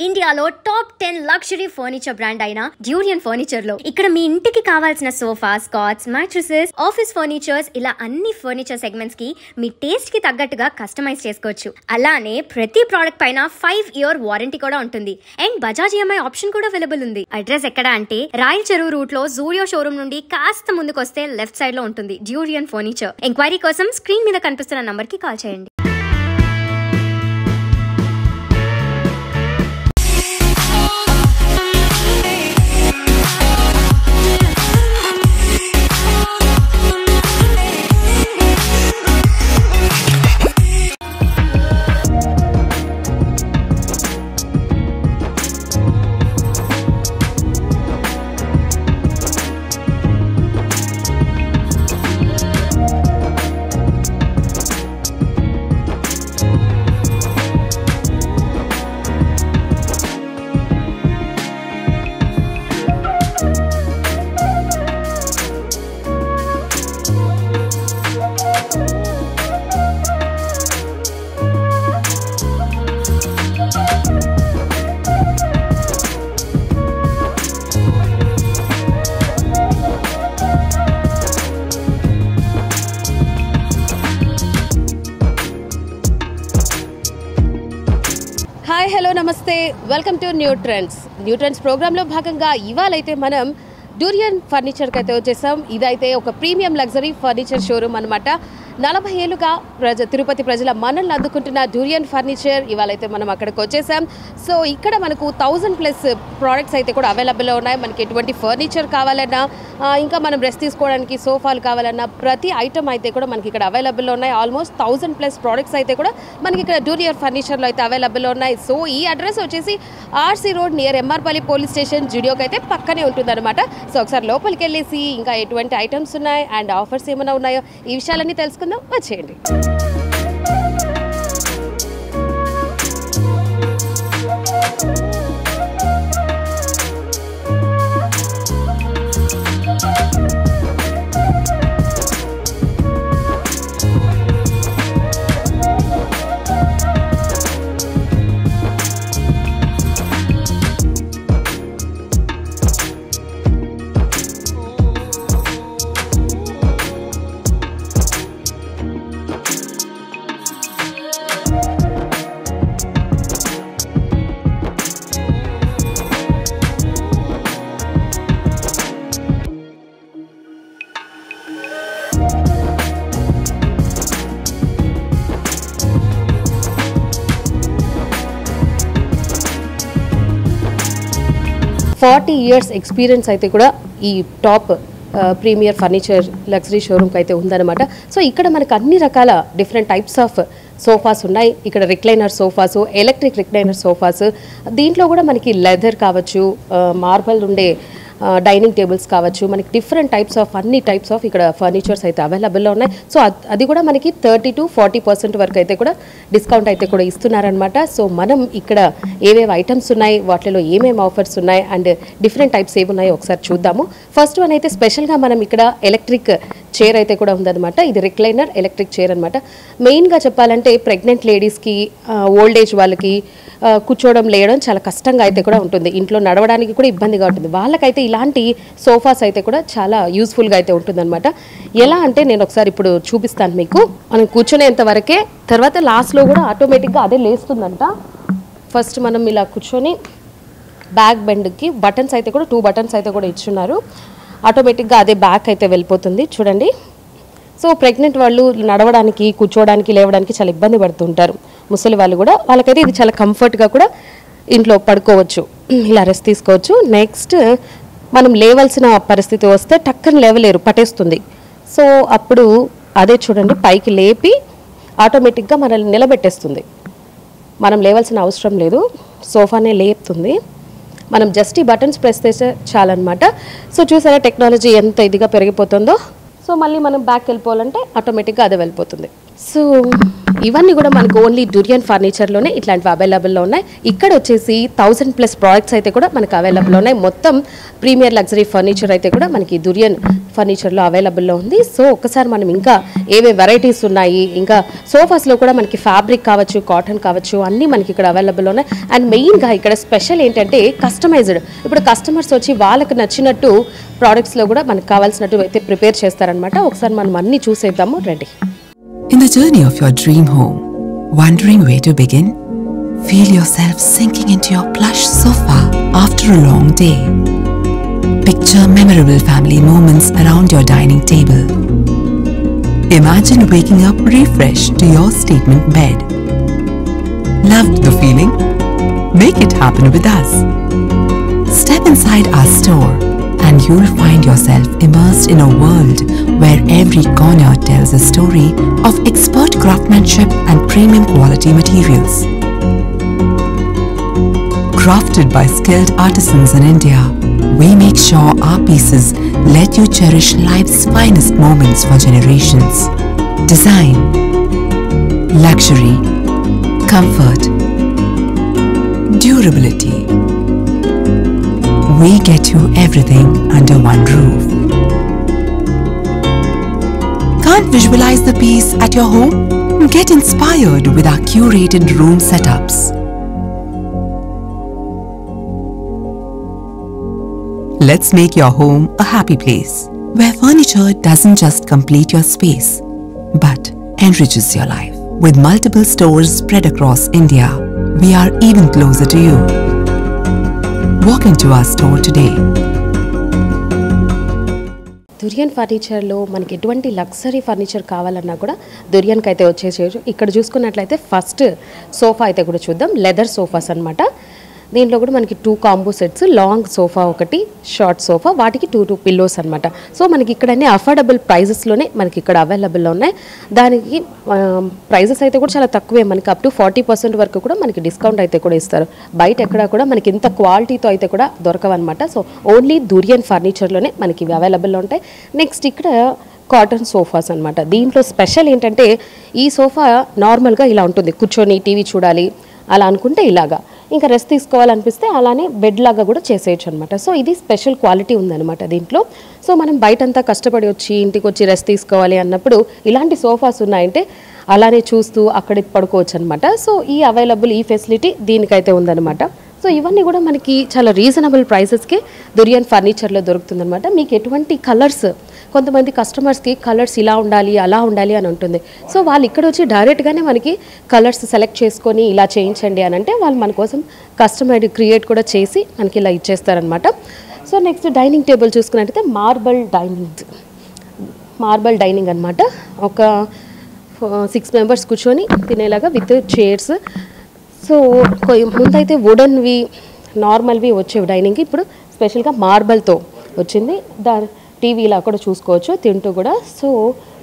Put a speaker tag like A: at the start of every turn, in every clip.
A: ఇండియాలో top 10 luxury furniture brand అయిన Durian furniture లో ఇక్కడ మీ ఇంటికి కావాల్సిన sofas, cots, mattresses, office furnitures ఇలా అన్ని ఫర్నిచర్ సెగ్మెంట్స్ కి మీ టేస్ట్ కి తగ్గట్టుగా కస్టమైజ్ చేసుకోవచ్చు. అలానే ప్రతి ప్రోడక్ట్ పైన 5 ఇయర్ వారంటీ కూడా ఉంటుంది. అండ్ బజాజ్ ఈఎంఐ ఆప్షన్ కూడా అవైలబుల్ ఉంది. అడ్రస్ ఎక్కడ అంటే రాయల్ చెరువు రూట్ లో జూడియో షోరూమ్ నుండి కాస్త ముందుకు వస్తే లెఫ్ట్ సైడ్ లో ఉంటుంది డ్యూరియన్ ఫర్నిచర్. ఎంక్వైరీ కోసం స్క్రీన్ మీద కనిపిస్తున్న నంబర్ కి కాల్ చేయండి.
B: హాయ్ హలో నమస్తే, వెల్కమ్ టు న్యూ ట్రెండ్స్ ప్రోగ్రాంలో భాగంగా ఇవాళైతే మనం డ్యూరియన్ ఫర్నిచర్కి అయితే వచ్చేసాం. ఇదైతే ఒక ప్రీమియం లగ్జరీ ఫర్నిచర్ షోరూమ్ అనమాట. 40 ఏళ్ళుగా తిరుపతి ప్రజల మనల్ని అందుకుంటున్న డ్యూరియన్ ఫర్నిచర్ ఇవాళైతే మనం అక్కడికి వచ్చేసాం. సో ఇక్కడ మనకు 1000+ ప్రోడక్ట్స్ అయితే కూడా అవైలబుల్లో ఉన్నాయి. మనకి ఎటువంటి ఫర్నిచర్ కావాలన్నా, ఇంకా మనం రెస్ట్ తీసుకోవడానికి సోఫాలు కావాలన్నా ప్రతి ఐటమ్ అయితే కూడా మనకి ఇక్కడ అవైలబుల్లో ఉన్నాయి. ఆల్మోస్ట్ 1000+ ప్రోడక్ట్స్ అయితే కూడా మనకి ఇక్కడ డ్యూరియన్ ఫర్నిచర్లో అయితే అవైలబుల్లో ఉన్నాయి. సో ఈ అడ్రస్ వచ్చేసి RC road near MR Palli police station జూడియోకి అయితే పక్కనే ఉంటుందన్నమాట. సో ఒకసారి లోపలికి వెళ్ళేసి ఇంకా ఎటువంటి ఐటమ్స్ ఉన్నాయి అండ్ ఆఫర్స్ ఏమైనా ఉన్నాయో ఈ విషయాలన్నీ తెలుసుకుందాం. వచ్చేయండి. $40 years ఎక్స్పీరియన్స్ అయితే కూడా ఈ టాప్ ప్రీమియర్ ఫర్నిచర్ లగ్జరీ షోరూమ్కి అయితే ఉందన్నమాట. సో ఇక్కడ మనకు అన్ని రకాల డిఫరెంట్ టైప్స్ ఆఫ్ సోఫాస్ ఉన్నాయి. ఇక్కడ recliner sofas, electric recliner sofas, దీంట్లో కూడా మనకి లెదర్ కావచ్చు, మార్బల్ ఉండే డైనింగ్ టేబుల్స్ కావచ్చు, మనకి డిఫరెంట్ టైప్స్ ఆఫ్ అన్ని టైప్స్ ఆఫ్ ఇక్కడ ఫర్నిచర్స్ అయితే అవైలబుల్లో ఉన్నాయి. సో అది కూడా మనకి 30 to 40% వరకు అయితే కూడా డిస్కౌంట్ అయితే కూడా ఇస్తున్నారనమాట. సో మనం ఇక్కడ ఏవేవి ఐటమ్స్ ఉన్నాయి, వాటిలో ఏమేమి ఆఫర్స్ ఉన్నాయి అండ్ డిఫరెంట్ టైప్స్ ఏమి ఉన్నాయో ఒకసారి చూద్దాము. ఫస్ట్ వన్ అయితే స్పెషల్గా మనం ఇక్కడ ఎలక్ట్రిక్ చైర్ అయితే కూడా ఉందన్నమాట. ఇది రిక్లైనర్ ఎలక్ట్రిక్ చైర్ అనమాట. మెయిన్గా చెప్పాలంటే ప్రెగ్నెంట్ లేడీస్కి, ఓల్డ్ ఏజ్ వాళ్ళకి కూర్చోవడం లేయడం చాలా కష్టంగా అయితే కూడా ఉంటుంది. ఇంట్లో నడవడానికి కూడా ఇబ్బందిగా ఉంటుంది. వాళ్ళకైతే ఇలాంటి సోఫాస్ అయితే కూడా చాలా యూస్ఫుల్గా అయితే ఉంటుందన్నమాట. ఎలా అంటే నేను ఒకసారి ఇప్పుడు చూపిస్తాను మీకు. మనం కూర్చునేంత వరకే, తర్వాత లాస్ట్లో కూడా ఆటోమేటిక్గా అదే లేస్తుందంట. ఫస్ట్ మనం ఇలా కూర్చొని బ్యాక్ బెండ్కి బటన్స్ అయితే కూడా 2 బటన్స్ అయితే కూడా ఇచ్చున్నారు. ఆటోమేటిక్గా అదే బ్యాక్ అయితే వెళ్ళిపోతుంది చూడండి. సో ప్రెగ్నెంట్ వాళ్ళు నడవడానికి, కూర్చోవడానికి, లేవడానికి చాలా ఇబ్బంది పడుతుంటారు. ముసలి వాళ్ళు కూడా, వాళ్ళకైతే ఇది చాలా కంఫర్ట్గా కూడా ఇంట్లో పడుకోవచ్చు, ఇలా రెస్ట్ తీసుకోవచ్చు. నెక్స్ట్ మనం లేవలసిన పరిస్థితి వస్తే టక్కన లేవలేరు, పట్టేస్తుంది. సో అప్పుడు అదే చూడండి పైకి లేపి ఆటోమేటిక్గా మనల్ని నిలబెట్టేస్తుంది. మనం లేవాల్సిన అవసరం లేదు, సోఫానే లేపుతుంది. మనం జస్ట్ ఈ బటన్స్ ప్రెస్ చేస్తే చాలన్నమాట. సో చూసారా టెక్నాలజీ ఎంత ఇదిగా పెరిగిపోతుందో. సో మళ్ళీ మనం బ్యాక్ వెళ్ళిపోవాలంటే ఆటోమేటిక్గా అదే వెళ్ళిపోతుంది. సో ఇవన్నీ కూడా మనకు ఓన్లీ డురియన్ ఫర్నిచర్లోనే ఇట్లాంటివి అవైలబుల్లో ఉన్నాయి. ఇక్కడ వచ్చేసి 1000+ ప్రోడక్ట్స్ అయితే కూడా మనకు అవైలబుల్లో ఉన్నాయి. మొత్తం ప్రీమియర్ లగ్జరీ ఫర్నిచర్ అయితే కూడా మనకి డురియన్ ఫర్నిచర్లో అవైలబుల్లో ఉంది. సో ఒక్కసారి మనం ఇంకా ఏవే వెరైటీస్ ఉన్నాయి, ఇంకా సోఫాస్లో కూడా మనకి ఫ్యాబ్రిక్ కావచ్చు, కాటన్ కావచ్చు, అన్నీ మనకి ఇక్కడ అవైలబుల్లో ఉన్నాయి. అండ్ మెయిన్గా ఇక్కడ స్పెషల్ ఏంటంటే కస్టమైజ్డ్. ఇప్పుడు కస్టమర్స్ వచ్చి వాళ్ళకి నచ్చినట్టు ప్రోడక్ట్స్లో కూడా మనకు కావాల్సినట్టు అయితే ప్రిపేర్ చేస్తారనమాట. ఒకసారి మనం అన్నీ చూసేద్దాము రండి.
C: In the journey of your dream home, wondering where to begin? Feel yourself sinking into your plush sofa after a long day. Picture memorable family moments around your dining table. Imagine waking up refreshed to your statement bed. Loved the feeling? Make it happen with us. Step inside our store and you'll find yourself immersed in a world where every corner tells a story of expert craftsmanship and premium quality materials. Crafted by skilled artisans in India, we make sure our pieces let you cherish life's finest moments for generations. Design, luxury, comfort, durability. We get you everything under one roof. Can't visualize the piece at your home? Get inspired with our curated room setups. Let's make your home a happy place where furniture doesn't just complete your space but enriches your life. With multiple stores spread across India, we are even closer to you. Walk into our store today.
B: డురియన్ ఫర్నిచర్లో మనకి ఎటువంటి luxury furniture కావాలన్నా కూడా డురియన్కి అయితే వచ్చేసేయచ్చు. ఇక్కడ చూసుకున్నట్లయితే first sofa అయితే కూడా చూద్దాం. లెదర్ సోఫాస్ అనమాట. దీంట్లో కూడా మనకి 2 కాంబో సెట్స్, లాంగ్ సోఫా ఒకటి, షార్ట్ సోఫా, వాటికి 2 పిల్లోస్ అనమాట. సో మనకి ఇక్కడ అన్ని అఫోర్డబుల్ ప్రైజెస్లోనే మనకి ఇక్కడ అవైలబుల్లో ఉన్నాయి. దానికి ప్రైజెస్ అయితే కూడా చాలా తక్కువే, మనకి అప్ టు 40% వరకు కూడా మనకి డిస్కౌంట్ అయితే కూడా ఇస్తారు. బయట ఎక్కడ కూడా మనకి ఇంత క్వాలిటీతో అయితే కూడా దొరకవన్నమాట. సో ఓన్లీ డురియన్ ఫర్నిచర్లోనే మనకి ఇవి అవైలబుల్లో ఉంటాయి. నెక్స్ట్ ఇక్కడ కాటన్ సోఫాస్ అనమాట. దీంట్లో స్పెషల్ ఏంటంటే ఈ సోఫా నార్మల్గా ఇలా ఉంటుంది, కూర్చొని టీవీ చూడాలి అలా అనుకుంటే ఇలాగా, ఇంకా రెస్ట్ తీసుకోవాలనిపిస్తే అలానే బెడ్ లాగా కూడా చేసేయచ్చు అనమాట. సో ఇది స్పెషల్ క్వాలిటీ ఉందన్నమాట దీంట్లో. సో మనం బయటంతా కష్టపడి వచ్చి ఇంటికి వచ్చి రెస్ట్ తీసుకోవాలి అన్నప్పుడు ఇలాంటి సోఫాస్ ఉన్నాయంటే అలానే చూస్తూ అక్కడ పడుకోవచ్చు అనమాట. సో ఈ అవైలబుల్ ఈ ఫెసిలిటీ దీనికైతే ఉందన్నమాట. సో ఇవన్నీ కూడా మనకి చాలా రీజనబుల్ ప్రైసెస్కి డురియన్ ఫర్నిచర్లో దొరుకుతుందన్నమాట. మీకు ఎటువంటి కలర్స్, కొంతమంది కస్టమర్స్కి కలర్స్ ఇలా ఉండాలి అలా ఉండాలి అని ఉంటుంది. సో వాళ్ళు ఇక్కడ వచ్చి డైరెక్ట్గానే మనకి కలర్స్ సెలెక్ట్ చేసుకొని ఇలా చేయించండి అని అంటే వాళ్ళు మన కోసం కస్టమైడ్ క్రియేట్ కూడా చేసి మనకి ఇలా ఇచ్చేస్తారనమాట. సో నెక్స్ట్ డైనింగ్ టేబుల్ చూసుకున్నట్టయితే మార్బల్ డైనింగ్ అనమాట. ఒక 6 మెంబర్స్ కూర్చొని తినేలాగా విత్ చైర్స్. సో ముందైతే వుడన్వి నార్మల్వి వచ్చేవి డైనింగ్కి, ఇప్పుడు స్పెషల్గా మార్బల్తో వచ్చింది. టీవీ ఇలా కూడా చూసుకోవచ్చు తింటూ కూడా. సో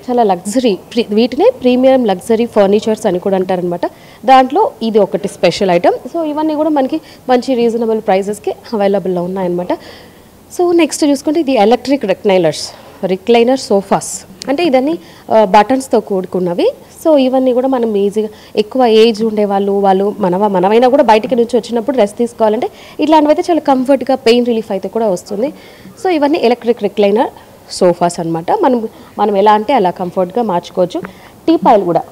B: చాలా లగ్జరీ, వీటినే ప్రీమియం లగ్జరీ ఫర్నిచర్స్ అని కూడా అంటారనమాట. దాంట్లో ఇది ఒకటి స్పెషల్ ఐటమ్. సో ఇవన్నీ కూడా మనకి మంచి రీజనబుల్ ప్రైజెస్కి అవైలబుల్లో ఉన్నాయన్నమాట. సో నెక్స్ట్ చూసుకుంటే ఇది ఎలక్ట్రిక్ రిక్లైనర్ సోఫాస్, అంటే ఇదన్నీ బటన్స్తో కూడుకున్నవి. సో ఇవన్నీ కూడా మనం ఈజీగా, ఎక్కువ ఏజ్ ఉండేవాళ్ళు మనమైనా కూడా బయటికి నుంచి వచ్చినప్పుడు రెస్ట్ తీసుకోవాలంటే ఇట్లాంటివి అయితే చాలా కంఫర్ట్గా, పెయిన్ రిలీఫ్ అయితే కూడా వస్తుంది. సో ఇవన్నీ ఎలక్ట్రిక్ రిక్లైనర్ సోఫాస్ అనమాట. మనం ఎలా అంటే అలా కంఫర్ట్గా మార్చుకోవచ్చు. టీపాయిలు కూడా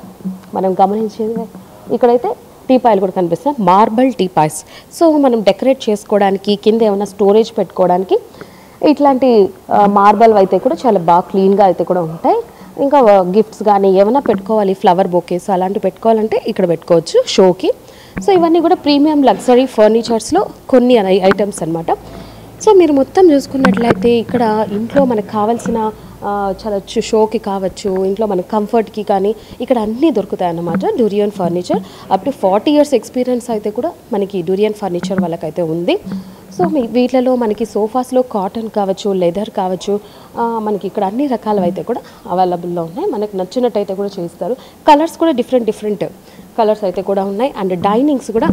B: మనం గమనించేది ఇక్కడైతే టీపాయిలు కూడా కనిపిస్తాయి, మార్బల్ టీపాయిస్. సో మనం డెకరేట్ చేసుకోవడానికి, కింద ఏమైనా స్టోరేజ్ పెట్టుకోవడానికి ఇట్లాంటి మార్బల్ అయితే కూడా చాలా బాగా క్లీన్గా అయితే కూడా ఉంటాయి. ఇంకా గిఫ్ట్స్ కానీ ఏమైనా పెట్టుకోవాలి, ఫ్లవర్ బొకేస్ అలాంటివి పెట్టుకోవాలంటే ఇక్కడ పెట్టుకోవచ్చు షోకి. సో ఇవన్నీ కూడా ప్రీమియం లగ్జరీ ఫర్నిచర్స్లో కొన్ని ఐటమ్స్ అనమాట. సో మీరు మొత్తం చూసుకున్నట్లయితే ఇక్కడ ఇంట్లో మనకు కావాల్సిన చాలా షోకి కావచ్చు, ఇంట్లో మన కంఫర్ట్కి కానీ ఇక్కడ అన్నీ దొరుకుతాయి అన్నమాట. Durian furniture up to 40 years experience అయితే కూడా మనకి డురియన్ ఫర్నిచర్ వాళ్ళకైతే ఉంది. సో వీటిలో మనకి సోఫాస్లో కాటన్ కావచ్చు, లెదర్ కావచ్చు, మనకి ఇక్కడ అన్ని రకాలు అయితే కూడా అవైలబుల్లో ఉన్నాయి. మనకు నచ్చినట్టు అయితే కూడా చేస్తారు. కలర్స్ కూడా డిఫరెంట్ కలర్స్ అయితే కూడా ఉన్నాయి. అండ్ డైనింగ్స్ కూడా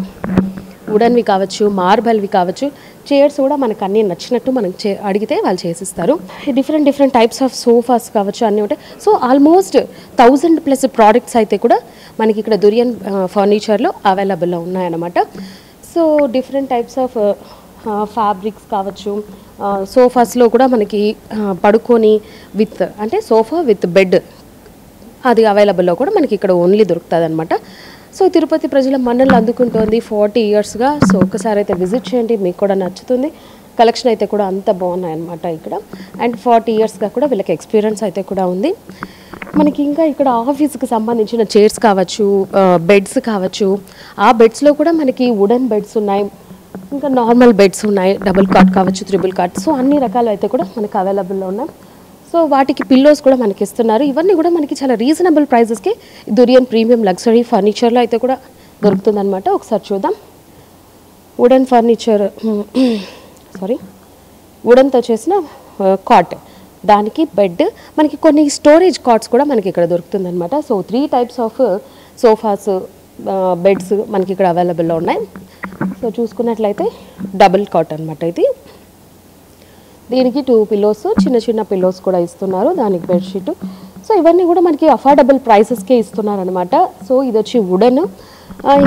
B: వుడన్వి కావచ్చు, మార్బల్వి కావచ్చు, చైర్స్ కూడా మనకు అన్నీ నచ్చినట్టు మనం అడిగితే వాళ్ళు చేసిస్తారు. డిఫరెంట్ టైప్స్ ఆఫ్ సోఫాస్ కావచ్చు అన్నీ ఉంటాయి. సో ఆల్మోస్ట్ 1000+ ప్రోడక్ట్స్ అయితే కూడా మనకి ఇక్కడ దురియన్ ఫర్నిచర్లో అవైలబుల్లో ఉన్నాయన్నమాట. So different types of fabrics కావచ్చు, సోఫాస్లో కూడా మనకి పడుకొని అంటే సోఫా విత్ బెడ్ అది అవైలబుల్లో కూడా మనకి ఇక్కడ ఓన్లీ దొరుకుతుంది అనమాట. సో తిరుపతి ప్రజల మన్ననలు అందుకుంటోంది 40 ఇయర్స్గా. సో ఒకసారి అయితే విజిట్ చేయండి, మీకు కూడా నచ్చుతుంది. కలెక్షన్ అయితే కూడా అంత బాగున్నాయి అనమాట ఇక్కడ. అండ్ 40 ఇయర్స్గా కూడా వీళ్ళకి ఎక్స్పీరియన్స్ అయితే కూడా ఉంది. మనకి ఇంకా ఇక్కడ ఆఫీస్కి సంబంధించిన చైర్స్ కావచ్చు, బెడ్స్ కావచ్చు, ఆ బెడ్స్లో కూడా మనకి వుడెన్ బెడ్స్ ఉన్నాయి, ఇంకా నార్మల్ బెడ్స్ ఉన్నాయి, డబుల్ కాట్ కావచ్చు, త్రిబుల్ కాట్. సో అన్ని రకాలు అయితే కూడా మనకి అవైలబుల్లో ఉన్నాయి. సో వాటికి పిల్లోస్ కూడా మనకి ఇస్తున్నారు. ఇవన్నీ కూడా మనకి చాలా రీజనబుల్ ప్రైజెస్కి దురియన్ ప్రీమియం లగ్జరీ ఫర్నిచర్లో అయితే కూడా దొరుకుతుందన్నమాట. ఒకసారి చూద్దాం. వుడెన్ ఫర్నిచర్ వుడెన్తో చేసిన కాట్, దానికి బెడ్, మనకి కొన్ని స్టోరేజ్ కాట్స్ కూడా మనకి ఇక్కడ దొరుకుతుందన్నమాట. So 3 types of sofas, beds మనకి ఇక్కడ అవైలబుల్లో ఉన్నాయి. సో చూసుకున్నట్లయితే డబుల్ కాట్ అనమాట ఇది. దీనికి 2 పిల్లోస్, చిన్న పిల్లోస్ కూడా ఇస్తున్నారు, దానికి బెడ్షీట్. సో ఇవన్నీ కూడా మనకి అఫోర్డబుల్ ప్రైసెస్కే ఇస్తున్నారనమాట. సో ఇది వచ్చి వుడెన్,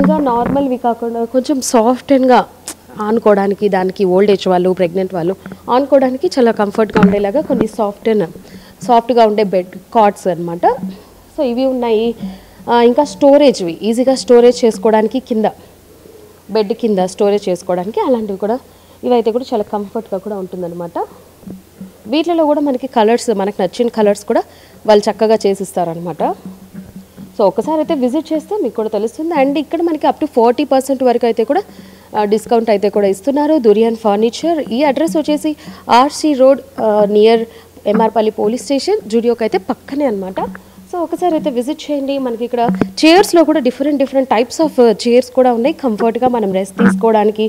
B: ఇంకా నార్మల్వి కాకుండా కొంచెం సాఫ్ట్గా ఆనుకోవడానికి, దానికి ఓల్డ్ ఏజ్ వాళ్ళు, ప్రెగ్నెంట్ వాళ్ళు ఆనుకోవడానికి చాలా కంఫర్ట్గా ఉండేలాగా కొన్ని సాఫ్ట్గా ఉండే బెడ్ కాట్స్ అనమాట. సో ఇవి ఉన్నాయి. ఇంకా స్టోరేజ్వి, ఈజీగా స్టోరేజ్ చేసుకోవడానికి, కింద బెడ్ కింద స్టోరేజ్ చేసుకోవడానికి అలాంటివి కూడా, ఇవైతే కూడా చాలా కంఫర్ట్గా కూడా ఉంటుందన్నమాట. వీటిలో కూడా మనకి కలర్స్, మనకు నచ్చిన కలర్స్ కూడా వాళ్ళు చక్కగా చేసిస్తారనమాట. సో ఒకసారి అయితే విజిట్ చేస్తే మీకు కూడా తెలుస్తుంది. అండ్ ఇక్కడ మనకి అప్ టు 40% వరకు అయితే కూడా డిస్కౌంట్ అయితే కూడా ఇస్తున్నారు దురియన్ ఫర్నిచర్. ఈ అడ్రస్ వచ్చేసి RC road near MR Palli police station, జూడియోకి అయితే పక్కనే అనమాట. సో ఒకసారి అయితే విజిట్ చేయండి. మనకి ఇక్కడ చైర్స్లో కూడా డిఫరెంట్ టైప్స్ ఆఫ్ చైర్స్ కూడా ఉన్నాయి. కంఫర్ట్గా మనం రెస్ట్ తీసుకోవడానికి,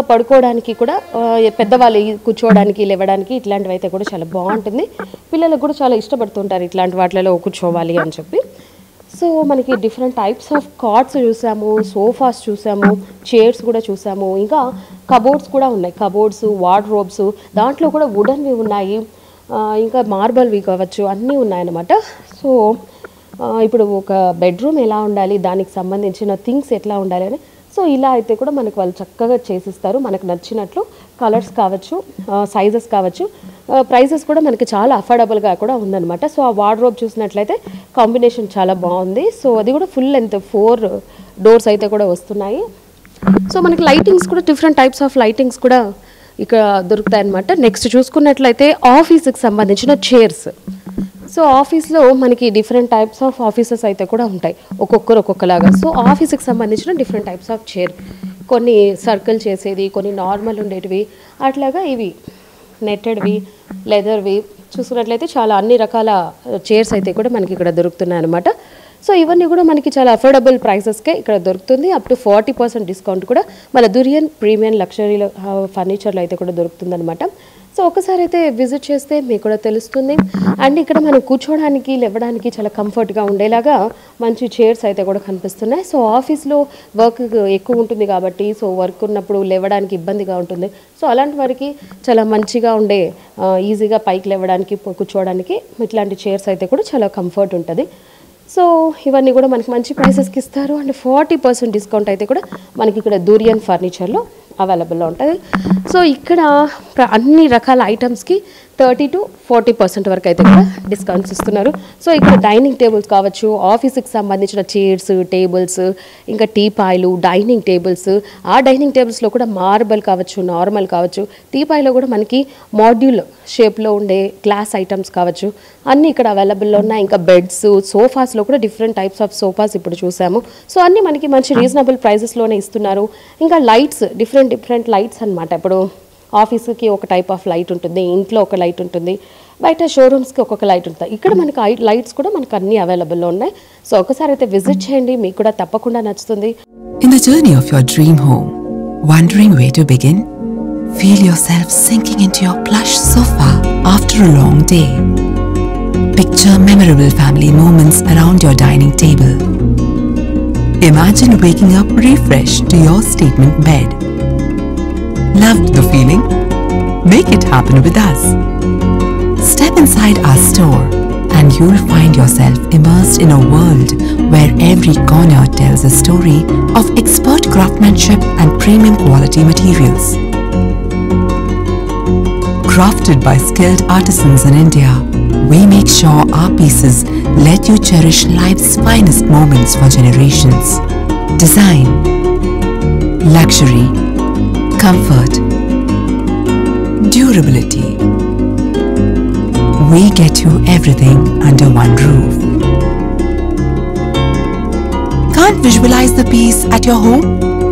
B: పడుకోవడానికి కూడా, పెద్దవాళ్ళు కూర్చోవడానికి, లేవడానికి, ఇట్లాంటివి అయితే కూడా చాలా బాగుంటుంది. పిల్లలకు కూడా చాలా ఇష్టపడుతుంటారు ఇట్లాంటి వాటిలలో కూర్చోవాలి అని చెప్పి. సో మనకి డిఫరెంట్ టైప్స్ ఆఫ్ కాట్స్ చూసాము, సోఫాస్ చూసాము, చైర్స్ కూడా చూసాము, ఇంకా కబోర్డ్స్ కూడా ఉన్నాయి. కబోర్డ్స్, వార్డ్రోబ్స్, దాంట్లో కూడా వుడన్వి ఉన్నాయి, ఇంకా మార్బల్వి కావచ్చు, అన్నీ ఉన్నాయన్నమాట. సో ఇప్పుడు ఒక బెడ్రూమ్ ఎలా ఉండాలి, దానికి సంబంధించిన థింగ్స్ ఎట్లా ఉండాలి అని, సో ఇలా అయితే కూడా మనకు వాళ్ళు చక్కగా చేసిస్తారు. మనకు నచ్చినట్లు కలర్స్ కావచ్చు, సైజెస్ కావచ్చు, ప్రైజెస్ కూడా మనకి చాలా అఫోర్డబుల్గా కూడా ఉందన్నమాట. సో ఆ వార్డ్రోబ్ చూసినట్లయితే కాంబినేషన్ చాలా బాగుంది. సో అది కూడా ఫుల్ లెంత్ 4 డోర్స్ అయితే కూడా వస్తున్నాయి. సో మనకి లైటింగ్స్ కూడా డిఫరెంట్ టైప్స్ ఆఫ్ లైటింగ్స్ కూడా ఇక్కడ దొరుకుతాయి అన్నమాట. నెక్స్ట్ చూసుకున్నట్లయితే ఆఫీస్కి సంబంధించిన చైర్స్. సో ఆఫీస్లో మనకి డిఫరెంట్ టైప్స్ ఆఫ్ ఆఫీసెస్ అయితే కూడా ఉంటాయి, ఒక్కొక్కలాగా. సో ఆఫీస్కి సంబంధించిన డిఫరెంట్ టైప్స్ ఆఫ్ చైర్, కొన్ని సర్కిల్ చేసేది, కొన్ని నార్మల్ ఉండేటివి, అట్లాగా ఇవి నెట్టెడ్వి, లెదర్వి చూసుకున్నట్లయితే చాలా అన్ని రకాల చైర్స్ అయితే కూడా మనకి ఇక్కడ దొరుకుతున్నాయి అనమాట. సో ఇవన్నీ కూడా మనకి చాలా అఫోర్డబుల్ ప్రైసెస్కే ఇక్కడ దొరుకుతుంది. అప్ టు 40% డిస్కౌంట్ కూడా మన దురియన్ ప్రీమియం లగ్జరీలో ఫర్నిచర్లో అయితే కూడా దొరుకుతుందన్నమాట. సో ఒకసారి అయితే విజిట్ చేస్తే మీకు కూడా తెలుస్తుంది. అండ్ ఇక్కడ మనం కూర్చోవడానికి, లేవడానికి చాలా కంఫర్ట్గా ఉండేలాగా మంచి చైర్స్ అయితే కూడా కనిపిస్తున్నాయి. సో ఆఫీస్లో వర్క్ ఎక్కువ ఉంటుంది కాబట్టి, సో వర్క్ ఉన్నప్పుడు లేవడానికి ఇబ్బందిగా ఉంటుంది. సో అలాంటి వారికి చాలా మంచిగా ఉండే, ఈజీగా పైకి లేవడానికి, కూర్చోవడానికి ఇట్లాంటి చైర్స్ అయితే కూడా చాలా కంఫర్ట్ ఉంటుంది. సో ఇవన్నీ కూడా మనకి మంచి ప్రైసెస్కి ఇస్తారు. అండ్ 40% డిస్కౌంట్ అయితే కూడా మనకి ఇక్కడ దురియన్ ఫర్నిచర్లో అవైలబుల్లో ఉంటుంది. సో ఇక్కడ అన్ని రకాల ఐటమ్స్కి 30 to 40% వరకు అయితే కూడా డిస్కౌంట్స్ ఇస్తున్నారు. సో ఇక్కడ డైనింగ్ టేబుల్స్ కావచ్చు, ఆఫీస్కి సంబంధించిన చైర్స్, టేబుల్స్, ఇంకా టీపాయిలు, డైనింగ్ టేబుల్స్, ఆ డైనింగ్ టేబుల్స్లో కూడా మార్బల్ కావచ్చు, నార్మల్ కావచ్చు, టీపాయిలో కూడా మనకి మాడ్యూల్ షేప్లో ఉండే గ్లాస్ ఐటమ్స్ కావచ్చు, అన్నీ ఇక్కడ అవైలబుల్లో ఉన్నాయి. ఇంకా బెడ్స్, సోఫాస్లో కూడా డిఫరెంట్ టైప్స్ ఆఫ్ సోఫాస్ ఇప్పుడు చూసాము. సో అన్నీ మనకి మంచి రీజనబుల్ ప్రైజెస్లోనే ఇస్తున్నారు. ఇంకా లైట్స్, డిఫరెంట్ లైట్స్ అనమాట. ఇప్పుడు ఆఫీస్కి ఒక టైప్ ఆఫ్ లైట్ ఉంటుంది, ఇంట్లో ఒక లైట్ ఉంటుంది, బయట షోరూమ్స్కి ఒక్కొక్క లైట్ ఉంటుంది. ఇక్కడ మనకి లైట్స్ కూడా మనకు అన్ని అవైలబుల్లో ఉన్నాయి. సో ఒకసారి అయితే విజిట్ చేయండి, మీకు కూడా తప్పకుండా నచ్చుతుంది.
C: In the journey of your dream home, wondering where to begin? Feel yourself sinking into your plush sofa after a long day. Picture memorable family moments around your dining table. Imagine waking up refreshed to your statement bed. Loved the feeling? Make it happen with us. Step inside our store and you'll find yourself immersed in a world where every corner tells a story of expert craftsmanship and premium quality materials. Crafted by skilled artisans in India, we make sure our pieces let you cherish life's finest moments for generations. Design, luxury, comfort, durability. We get you everything under one roof. Can't visualize the piece at your home?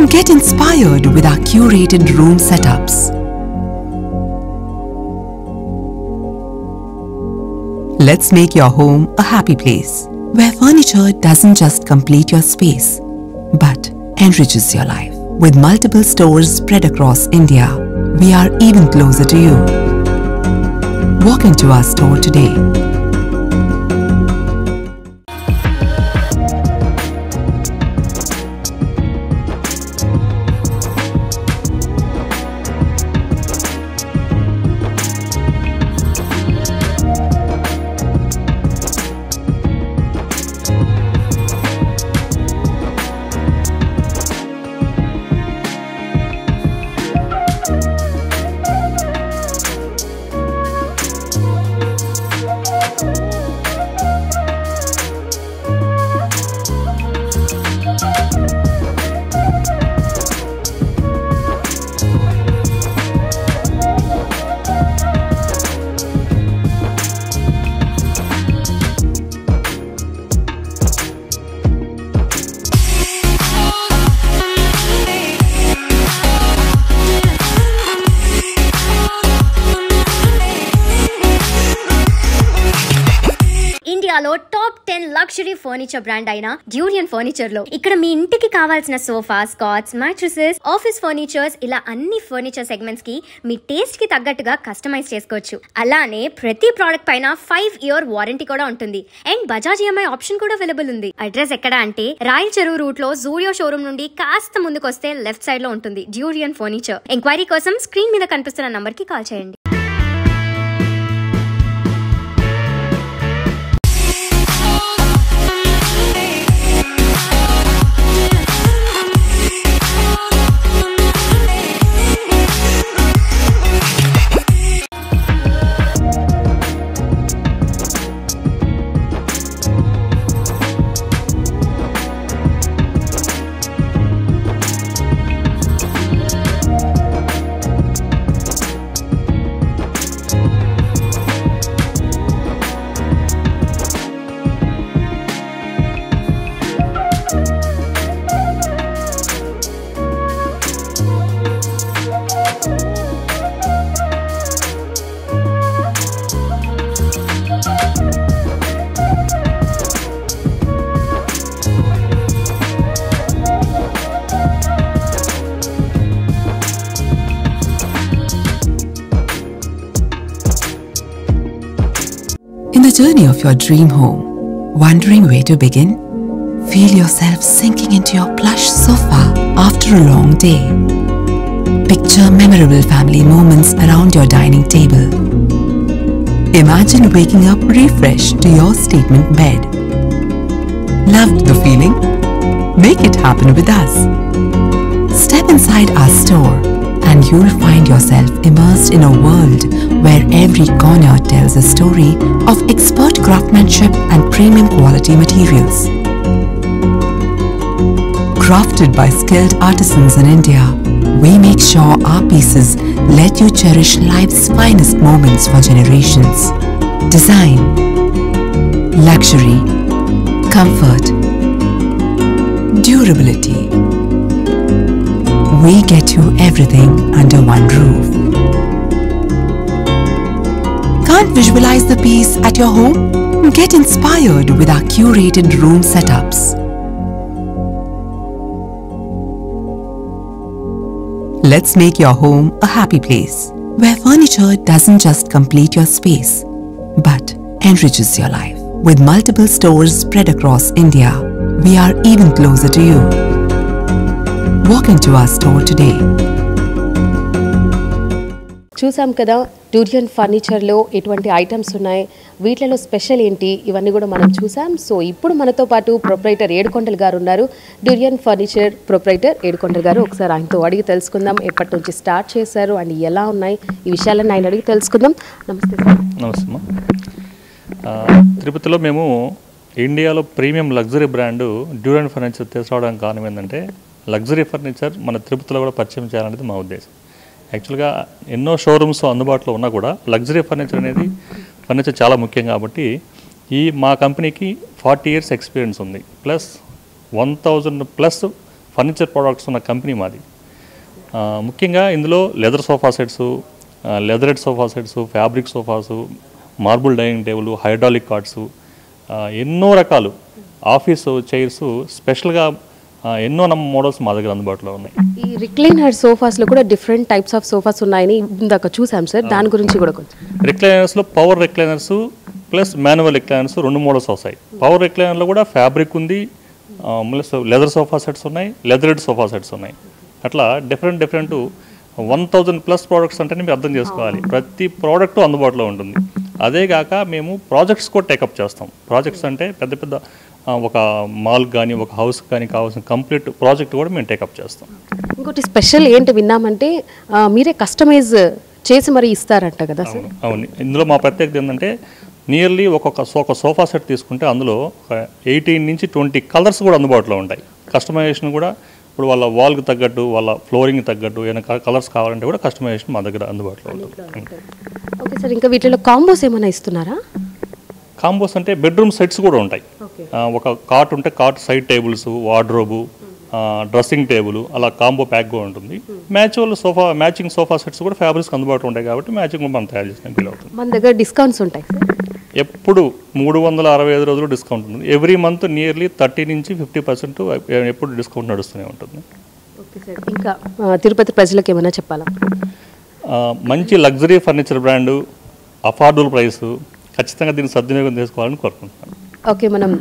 C: Get inspired with our curated room setups. Let's make your home a happy place, where furniture doesn't just complete your space, but enriches your life. With multiple stores spread across India, we are even closer to you. Walk into our store today.
A: ఇండియాలో top 10 luxury furniture brand అయిన Durian furniture లో ఇక్కడ మీ ఇంటికి కావాల్సిన sofas, cots, mattresses, office furnitures ఇలా అన్ని furniture segments కి మీ టేస్ట్ కి తగ్గట్టుగా కస్టమైజ్ చేసుకోవచ్చు. అలానే ప్రతి ప్రోడక్ట్ పైన 5-year వారంటీ కూడా ఉంటుంది అండ్ బజాజ్ ఈఎంఐ ఆప్షన్ కూడా అవైలబుల్ ఉంది. అడ్రస్ ఎక్కడ అంటే రాయల్ చెరువు రూట్ లో జూడియో షోరూమ్ నుండి కాస్త ముందుకు వస్తే లెఫ్ట్ సైడ్ లో ఉంటుంది డ్యూరియన్ ఫర్నిచర్. ఎంక్వైరీ కోసం స్క్రీన్ మీద కనిపిస్తున్న నంబర్ కి కాల్ చేయండి.
C: In the journey of your dream home, wondering where to begin? Feel yourself sinking into your plush sofa after a long day. Picture memorable family moments around your dining table. Imagine waking up refreshed to your statement bed. Loved the feeling? Make it happen with us. Step inside our store and you'll find yourself immersed in a world where every corner tells a story of expert craftsmanship and premium quality materials. Crafted by skilled artisans in India, we make sure our pieces let you cherish life's finest moments for generations. Design, luxury, comfort, durability. We get you everything under one roof. Can't visualize the piece at your home? Get inspired with our curated room setups. Let's make your home a happy place, where furniture doesn't just complete your space, but enriches your life. With multiple stores spread across India, we are even closer to you. Walk into our store today.
B: చూసాం కదా durian ఫర్నిచర్లో ఎటువంటి items ఉన్నాయి, వీటిలో special ఏంటి, ఇవన్నీ కూడా మనం చూసాం. సో ఇప్పుడు మనతో పాటు ప్రొప్రైటర్ ఏడుకొండల గారు ఉన్నారు. డ్యూరియన్ ఫర్నిచర్ ప్రొప్రైటర్ ఏడుకొండల గారు, ఒకసారి ఆయనతో అడిగి తెలుసుకుందాం ఎప్పటి నుంచి స్టార్ట్ చేశారు అండ్ ఎలా ఉన్నాయి ఈ విషయాలను ఆయన అడిగి తెలుసుకుందాం. నమస్తే సార్.
D: నమస్తే అమ్మా. తిరుపతిలో మేము ఇండియాలో premium luxury brand durian furniture తీసుకురావడానికి కారణం ఏంటంటే లగ్జరీ ఫర్నిచర్ మన తిరుపతిలో కూడా పరిచయం చేయాలనేది మా ఉద్దేశం. యాక్చువల్గా ఎన్నో షోరూమ్స్ అందుబాటులో ఉన్నా కూడా లగ్జరీ ఫర్నిచర్ చాలా ముఖ్యం కాబట్టి మా కంపెనీకి 40 years ఎక్స్పీరియన్స్ ఉంది, ప్లస్ 1000+ ఫర్నిచర్ ప్రోడక్ట్స్ ఉన్న కంపెనీ మాది. ముఖ్యంగా ఇందులో leather sofa sets, leatherette sofa sets, fabric sofas, marble dining table, hydraulic cots, ఎన్నో రకాలు ఆఫీసు చైర్స్, స్పెషల్గా ఎన్నో మోడల్స్ మా దగ్గర అందుబాటులో ఉన్నాయి.
B: ఈ రిక్లైనర్ సోఫాస్లో కూడా డిఫరెంట్ టైప్స్ ఆఫ్ సోఫాస్ ఉన్నాయని ఇందాక చూసాం సార్, దాని గురించి కూడా కొంచెం.
D: రిక్లైనర్స్లో power recliners plus manual recliners 2 models వస్తాయి. పవర్ రిక్లైనర్లో కూడా ఫ్యాబ్రిక్ ఉంది, ప్లస్ లెదర్ సోఫా సెట్స్ ఉన్నాయి, లెదరెడ్ సోఫా సెట్స్ ఉన్నాయి. అట్లా డిఫరెంట్ 1000+ ప్రోడక్ట్స్ అంటేనే మీరు అర్థం చేసుకోవాలి. ప్రతి ప్రోడక్ట్ అందుబాటులో ఉంటుంది. అదేగాక మేము ప్రాజెక్ట్స్ కూడా టేకప్ చేస్తాం. ప్రాజెక్ట్స్ అంటే పెద్ద ఒక మాల్ కానీ ఒక హౌస్ కానీ కావాల్సిన కంప్లీట్ ప్రాజెక్ట్ కూడా మేము టేకప్ చేస్తాం.
B: ఇంకోటి స్పెషల్ ఏంటి విన్నామంటే మీరే కస్టమైజ్ చేసి మరి ఇస్తారంట కదా సార్?
D: అవును. ఇందులో మా ప్రత్యేకత ఏంటంటే నియర్లీ ఒక సోఫా సెట్ తీసుకుంటే అందులో 18 నుంచి 20 కలర్స్ కూడా అందుబాటులో ఉంటాయి. కస్టమైజేషన్ కూడా ఇప్పుడు వాళ్ళ వాల్కి తగ్గట్టు, వాళ్ళ ఫ్లోరింగ్ తగ్గట్టు ఏమైనా కలర్స్ కావాలంటే కూడా కస్టమైజేషన్ మా దగ్గర అందుబాటులో ఉంటుంది.
B: ఓకే సార్, ఇంకా వీటిలో కాంబోస్ ఏమైనా ఇస్తున్నారా?
D: కాంబోస్ అంటే బెడ్రూమ్ సెట్స్ కూడా ఉంటాయి. ఒక కాట్ ఉంటే cot side tables, wardrobe, dressing table, అలా కాంబో ప్యాక్ కూడా ఉంటుంది. మ్యాచింగ్ సోఫా సెట్స్ కూడా ఫ్యాబ్రిక్స్ అందుబాటులో ఉంటాయి కాబట్టి మ్యాచింగ్ మనం తయారు చేసిన ఫీల్ అవుతుంది.
B: మన దగ్గర డిస్కౌంట్స్ ఉంటాయి
D: ఎప్పుడు 365 రోజులు డిస్కౌంట్ ఉంటుంది. ఎవ్రీ మంత్ నియర్లీ 30 నుంచి 50% ఎప్పుడు డిస్కౌంట్ నడుస్తూనే ఉంటుంది.
B: ఓకే సార్, ఇంకా తిరుపతి ప్రజలకు ఏమైనా చెప్పాలా?
D: మంచి luxury furniture brand, affordable price, ఖచ్చితంగా దీన్ని సద్వినియోగం చేసుకోవాలని కోరుకుంటున్నాను.
B: ఓకే, మనం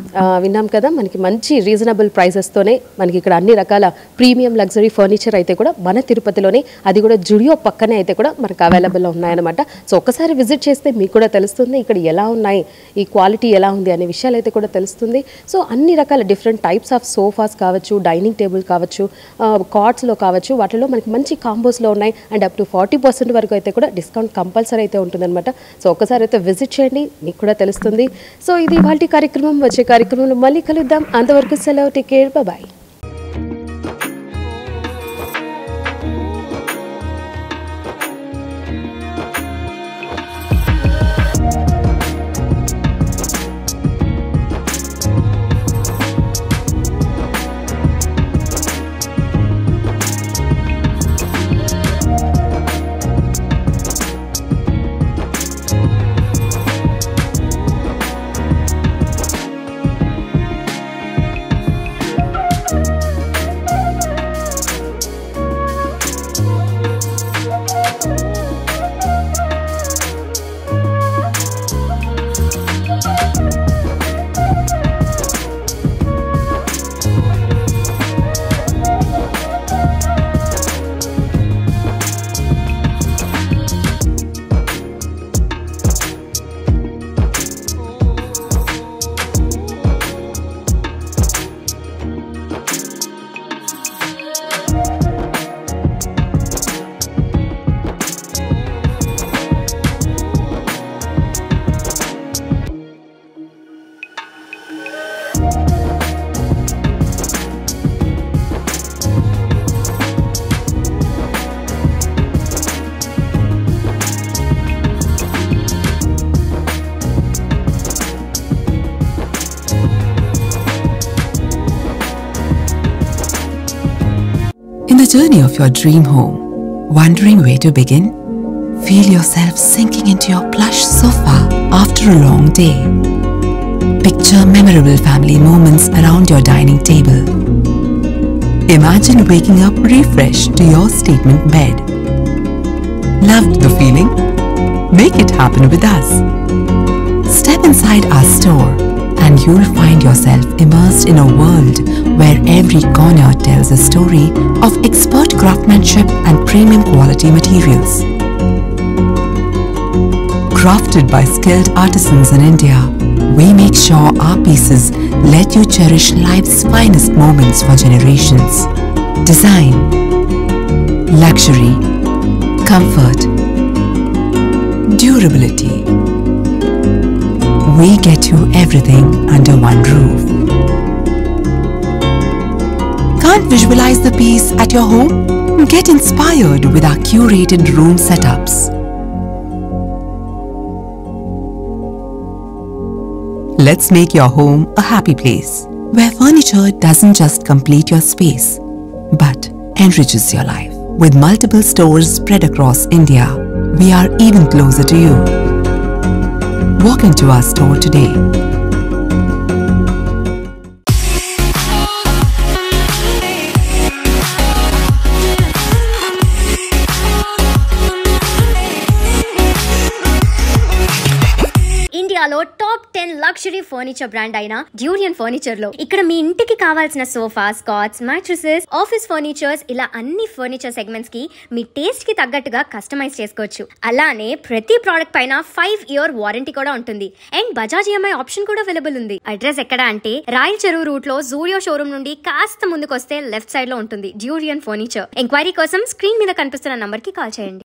B: విన్నాం కదా మనకి మంచి రీజనబుల్ ప్రైసెస్తోనే మనకి ఇక్కడ అన్ని రకాల ప్రీమియం లగ్జరీ ఫర్నిచర్ అయితే కూడా మన తిరుపతిలోనే, అది కూడా జుడియో పక్కనే అయితే కూడా మనకు అవైలబుల్లో ఉన్నాయన్నమాట. సో ఒక్కసారి విజిట్ చేస్తే మీకు కూడా తెలుస్తుంది ఇక్కడ ఎలా ఉన్నాయి, ఈ క్వాలిటీ ఎలా ఉంది అనే విషయాలు అయితే కూడా తెలుస్తుంది. సో అన్ని రకాల డిఫరెంట్ టైప్స్ ఆఫ్ సోఫాస్ కావచ్చు, డైనింగ్ టేబుల్ కావచ్చు, కార్డ్స్లో కావచ్చు, వాటిలో మనకి మంచి కాంబోస్లో ఉన్నాయి. అండ్ అప్ టు 40% వరకు అయితే కూడా డిస్కౌంట్ కంపల్సరీ అయితే ఉంటుందన్నమాట. సో ఒక్కసారి అయితే విజిట్ చేయండి, మీకు కూడా తెలుస్తుంది. సో ఇది వాటి కార్యక్రమం. వచ్చే కార్యక్రమంలో మళ్ళీ కలుద్దాం. అంతవరకు సెలవు, take care, bye.
C: In the journey of your dream home, wondering where to begin? Feel yourself sinking into your plush sofa after a long day. Picture memorable family moments around your dining table. Imagine waking up refreshed to your statement bed. Loved the feeling? Make it happen with us. Step inside our store and you'll find yourself immersed in a world where every corner tells a story of expert craftsmanship and premium quality materials. Crafted by skilled artisans in India, we make sure our pieces let you cherish life's finest moments for generations. Design, luxury, comfort, durability. We get you everything under one roof. Can't visualize the piece at your home? Get inspired with our curated room setups. Let's make your home a happy place, where furniture doesn't just complete your space, but enriches your life. With multiple stores spread across India, we are even closer to you. Walk into our store today.
A: ఇండియాలో top 10 luxury furniture brand అయిన Durian furniture లో ఇక్కడ మీ ఇంటికి కావాల్సిన sofas, cots, mattresses, office furnitures ఇలా అన్ని furniture segments కి మీ టేస్ట్ కి తగ్గట్టుగా కస్టమైజ్ చేసుకోవచ్చు. అలానే ప్రతి ప్రోడక్ట్ పైన 5-year వారంటీ కూడా ఉంటుంది. అండ్ బజాజ్ EMI ఆప్షన్ కూడా అవైలబుల్ ఉంది. అడ్రస్ ఎక్కడ అంటే రాయల్ చెరువు రూట్ లో జూడియో షోరూమ్ నుండి కాస్త ముందుకు వస్తే లెఫ్ట్ సైడ్ లో ఉంటుంది డ్యూరియన్ ఫర్నిచర్. ఎంక్వైరీ కోసం స్క్రీన్ మీద కనిపిస్తున్న నంబర్ కి కాల్ చేయండి.